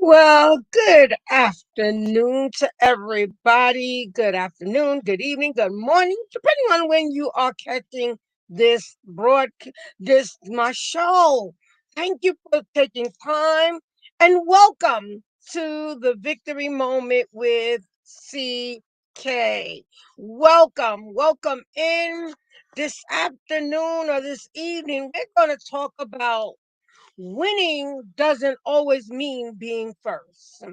Well, good afternoon to everybody. Good afternoon, good evening, good morning, depending on when you are catching this this my show. Thank you for taking time and welcome to the Victory Moment with CK. Welcome in this afternoon or this evening. We're going to talk about winning doesn't always mean being first.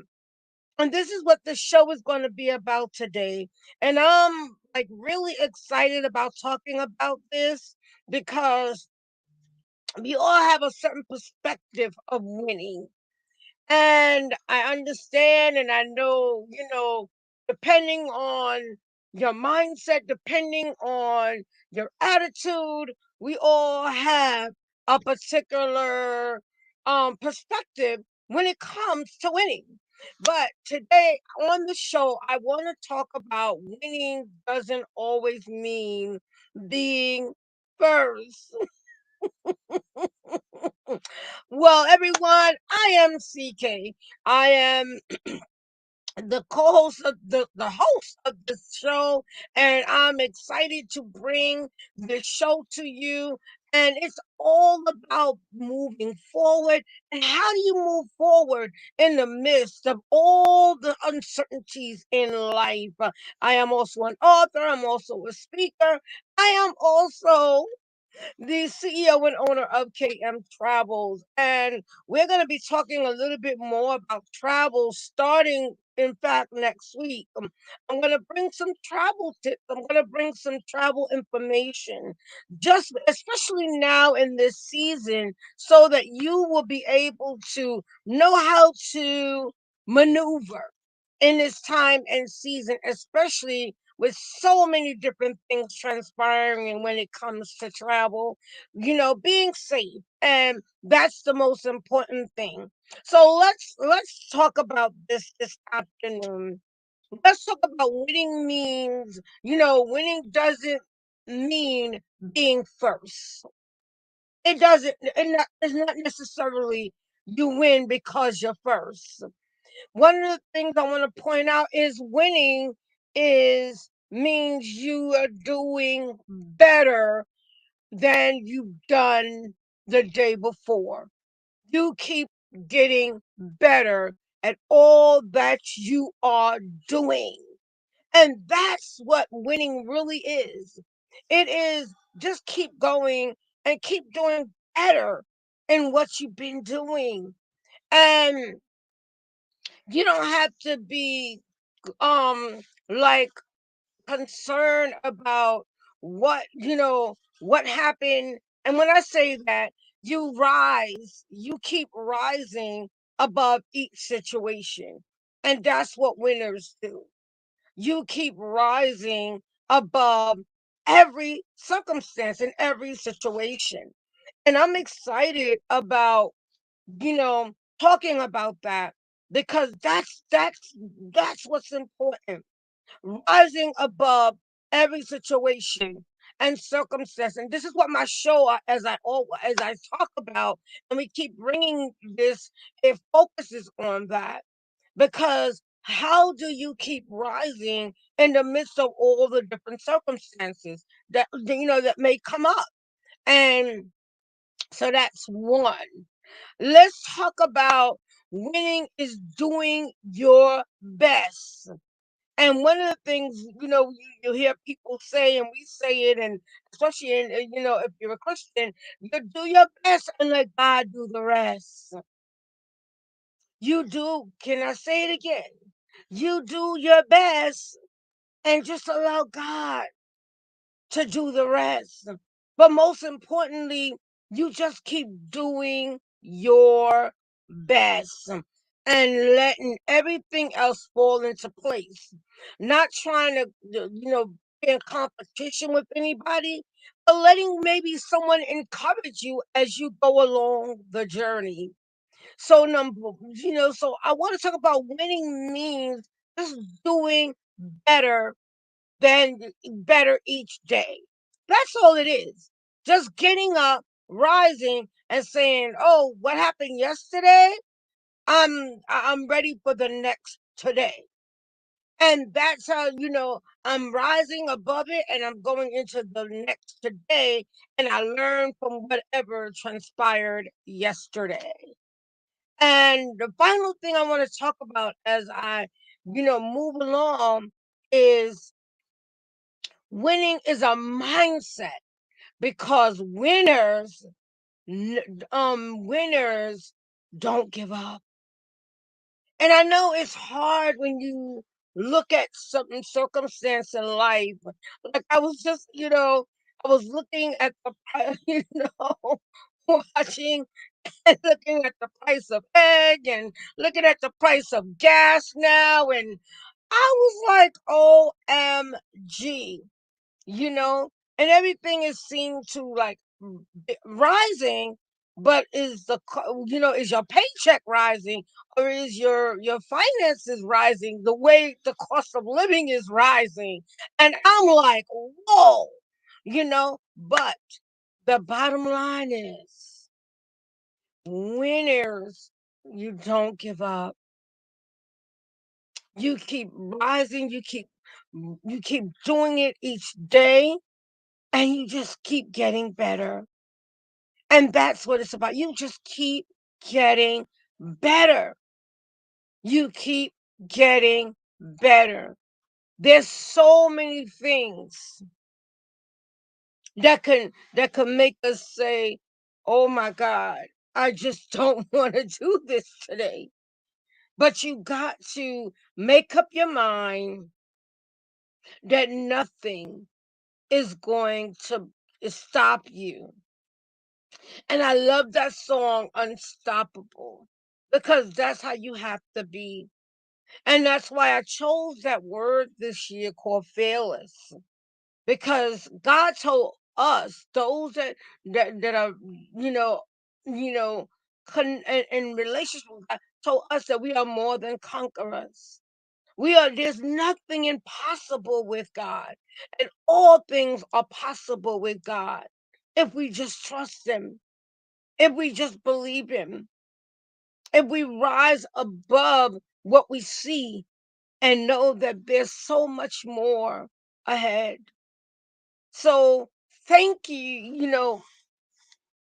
And this is what the show is going to be about today. And I'm like really excited about talking about this because we all have a certain perspective of winning. And I understand and I know, depending on your mindset, depending on your attitude, we all have a particular perspective when it comes to winning. But today on the show, I want to talk about winning doesn't always mean being first. Well, everyone, I am CK. I am the co-host of the host of this show, and I'm excited to bring the show to you. And it's all about moving forward. And how do you move forward in the midst of all the uncertainties in life? I am also an author. I'm also a speaker. I am also the CEO and owner of KM Travels. And we're going to be talking a little bit more about travel starting, in fact, next week. I'm going to bring some travel tips. I'm going to bring some travel information, just especially now in this season, so that you will be able to know how to maneuver in this time and season, especially with so many different things transpiring and when it comes to travel, being safe. And that's the most important thing. So let's talk about this afternoon. Let's talk about winning means, winning doesn't mean being first. It doesn't, it's not necessarily you win because you're first. One of the things I want to point out is winning is means you are doing better than you've done the day before. You keep getting better at all that you are doing. And that's what winning really is. It is just keep going and keep doing better in what you've been doing. And you don't have to be like concerned about what happened. And when I say that, you keep rising above each situation. And that's what winners do. You keep rising above every circumstance and every situation. And I'm excited about, you know, talking about that because that's what's important. Rising above every situation and circumstance. And this is what my show, as I talk about, and we keep bringing this, it focuses on that. Because how do you keep rising in the midst of all the different circumstances that may come up? And so that's one. Let's talk about winning is doing your best. And one of the things, you hear people say, and we say it, and especially if you're a Christian, you do your best and let God do the rest. You do, can I say it again? You do your best and just allow God to do the rest. But most importantly, you just keep doing your best and letting everything else fall into place. Not trying to, be in competition with anybody, but letting maybe someone encourage you as you go along the journey. So so I want to talk about winning means just doing better than better each day. That's all it is. Just getting up, rising, and saying, "Oh, what happened yesterday? I'm ready for the next today. And that's how, I'm rising above it and I'm going into the next today. And I learn from whatever transpired yesterday. And the final thing I want to talk about as I, move along is winning is a mindset, because winners don't give up. And I know it's hard when you look at certain circumstance in life. Like I was just, I was looking at the, watching and looking at the price of egg and looking at the price of gas now. And I was like, OMG, you know, and everything is seen to like rising, but is your paycheck rising, or is your finances rising the way the cost of living is rising? And I'm like, whoa, but the bottom line is, winners, you don't give up. You keep rising, you keep doing it each day, and you just keep getting better. And that's what it's about. You just keep getting better. You keep getting better. There's so many things that can make us say, "Oh my God, I just don't want to do this today." But you got to make up your mind that nothing is going to stop you. And I love that song, Unstoppable, because that's how you have to be. And that's why I chose that word this year, called fearless, because God told us, those that are, you know, you know, in relationship with God, told us that we are more than conquerors. There's nothing impossible with God, and all things are possible with God if we just trust Him, if we just believe Him, if we rise above what we see and know that there's so much more ahead. So thank you.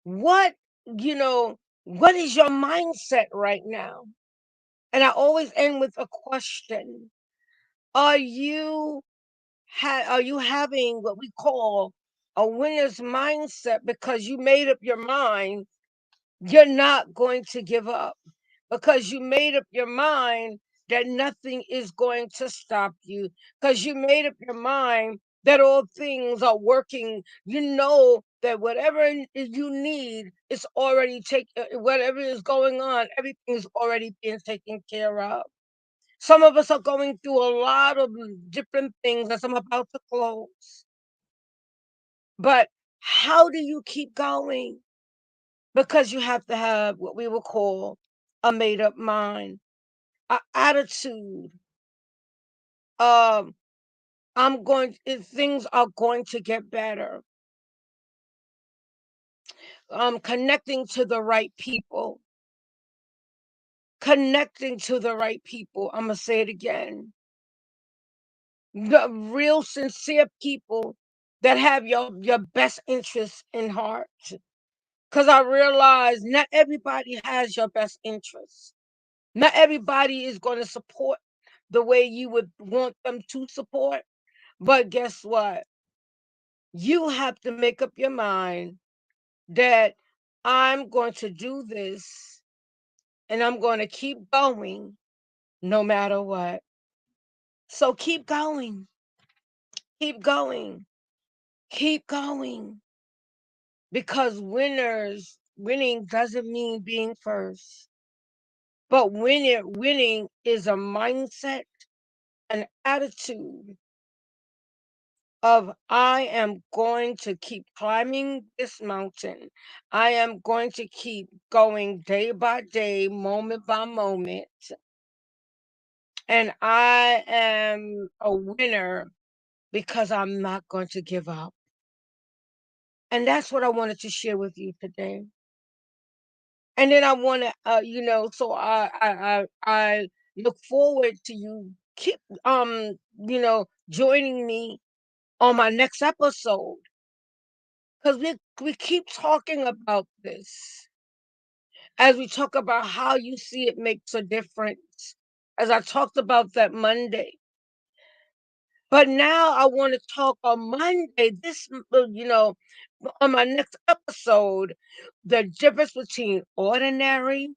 What, you know, what is your mindset right now? And I always end with a question. Are you are you having what we call a winner's mindset, because you made up your mind you're not going to give up, because you made up your mind that nothing is going to stop you, because you made up your mind that all things are working. You know that whatever you need is already whatever is going on, everything is already being taken care of. Some of us are going through a lot of different things as I'm about to close. But how do you keep going? Because you have to have what we would call a made up mind, an attitude. Um, if things are going to get better. Connecting to the right people. Connecting to the right people. I'm gonna say it again. The real sincere people that have your best interests in heart. Because I realize not everybody has your best interests. Not everybody is going to support the way you would want them to support. But guess what? You have to make up your mind that I'm going to do this and I'm going to keep going no matter what. So keep going, keep going, keep going. Because winning doesn't mean being first. But winning is a mindset, an attitude of, I am going to keep climbing this mountain. I am going to keep going day by day, moment by moment. And I am a winner because I'm not going to give up. And that's what I wanted to share with you today. And then I want to, so I look forward to you keep, joining me on my next episode, because we keep talking about this as we talk about how you see it makes a difference, as I talked about that Monday. But now I want to talk on Monday, on my next episode, the difference between ordinary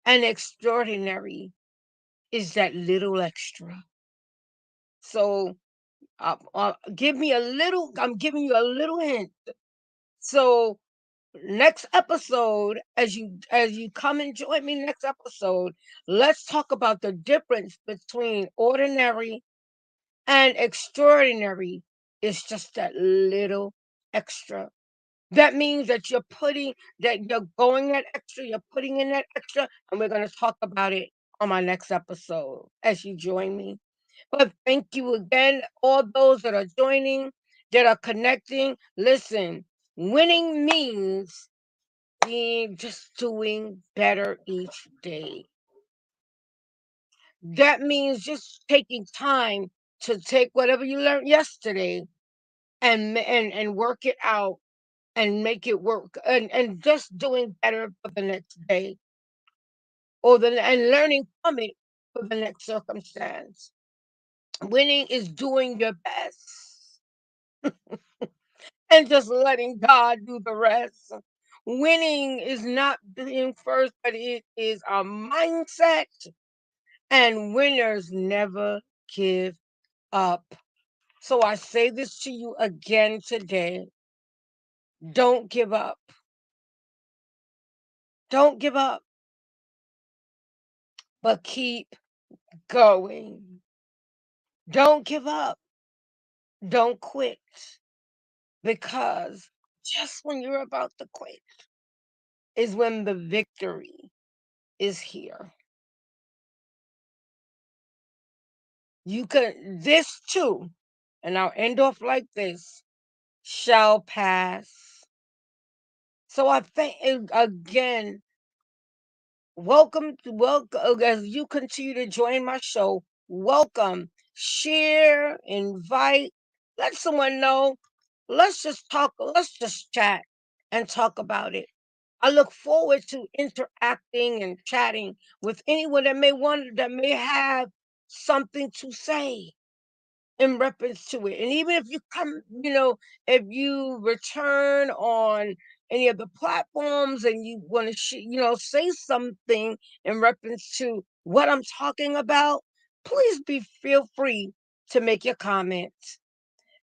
and extraordinary is that little extra. So I'm giving you a little hint. So next episode, as you come and join me next episode, let's talk about the difference between ordinary and extraordinary. Is just that little extra. That means that you're going that extra, you're putting in that extra, and we're going to talk about it on my next episode as you join me. But thank you again, all those that are joining, that are connecting. Listen, winning means being just doing better each day. That means just taking time to take whatever you learned yesterday and work it out and make it work, and just doing better for the next day, and learning from it for the next circumstance. Winning is doing your best and just letting God do the rest. Winning is not being first, but it is a mindset, and winners never give up. So I say this to you again today. Don't give up. Don't give up, but keep going. Don't give up. Don't quit, because just when you're about to quit is when the victory is here. You can, this too, and I'll end off like this, shall pass. So I thank again, welcome as you continue to join my show. Welcome, share, invite, let someone know. Let's just talk, let's just chat and talk about it. I look forward to interacting and chatting with anyone that may have something to say in reference to it. And even if you come, if you return on any of the platforms and you want to, say something in reference to what I'm talking about, please feel free to make your comments.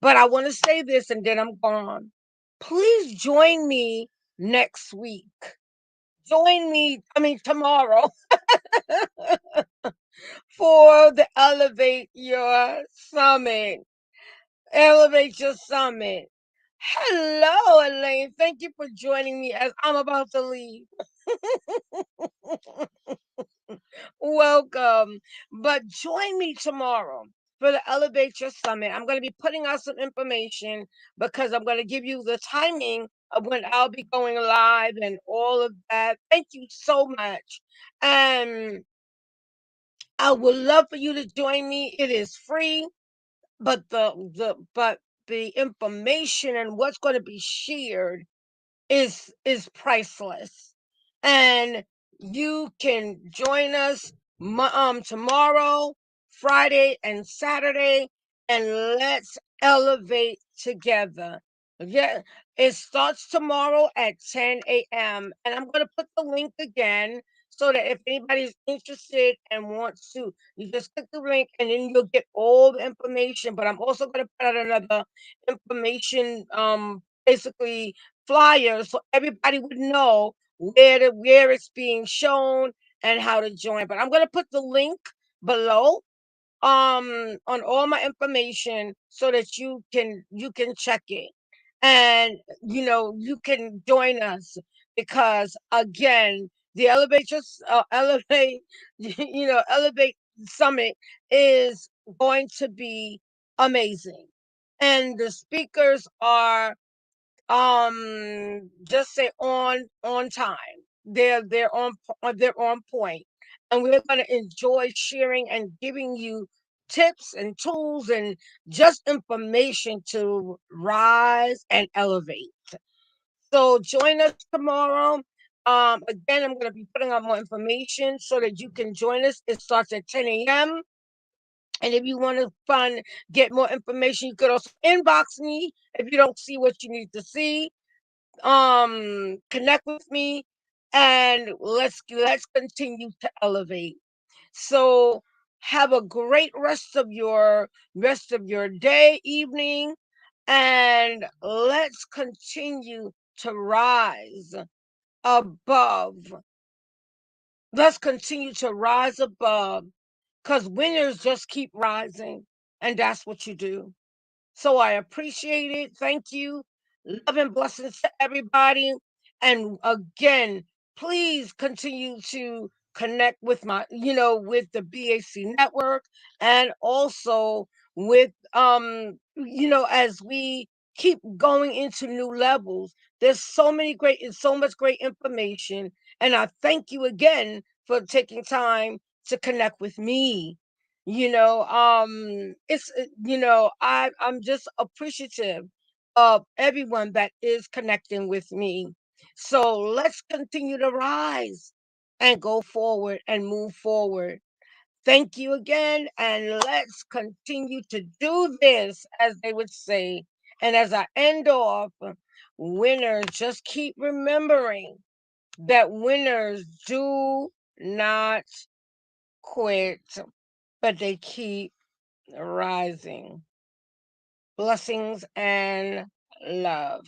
But I want to say this and then I'm gone. Please join me next week. Tomorrow for the Elevate Your Summit. Elevate Your Summit. Hello, Elaine. Thank you for joining me as I'm about to leave. Welcome. But join me tomorrow for the Elevate Your Summit. I'm going to be putting out some information because I'm going to give you the timing of when I'll be going live and all of that. Thank you so much. And I would love for you to join me. It is free, but the information and what's going to be shared is priceless. And you can join us tomorrow, Friday and Saturday, and let's elevate together. Yeah, it starts tomorrow at 10 a.m. And I'm going to put the link again so that if anybody's interested and wants to, you just click the link and then you'll get all the information. But I'm also going to put out another information, basically flyer, so everybody would know where it's being shown and how to join. But I'm going to put the link below on all my information so that you can check it, and you can join us, because again, the elevate elevate summit is going to be amazing, and the speakers are just say on time. they're on point, and we're going to enjoy sharing and giving you tips and tools and just information to rise and elevate. So join us tomorrow. Again, I'm going to be putting out more information so that you can join us. It starts at 10 a.m. And if you want to get more information, you could also inbox me if you don't see what you need to see. Connect with me, and let's continue to elevate. So have a great rest of your day, evening, and let's continue to rise above. Let's continue to rise above, because winners just keep rising, and that's what you do. So I appreciate it. Thank you. Love and blessings to everybody. And again, please continue to connect with with the BAC network, and also with as we keep going into new levels. There's so much great information. And I thank you again for taking time to connect with me. I'm just appreciative of everyone that is connecting with me. So let's continue to rise and go forward and move forward. Thank you again, and let's continue to do this, as they would say. And as I end off, winners, just keep remembering that winners do not quit, but they keep rising. Blessings and love.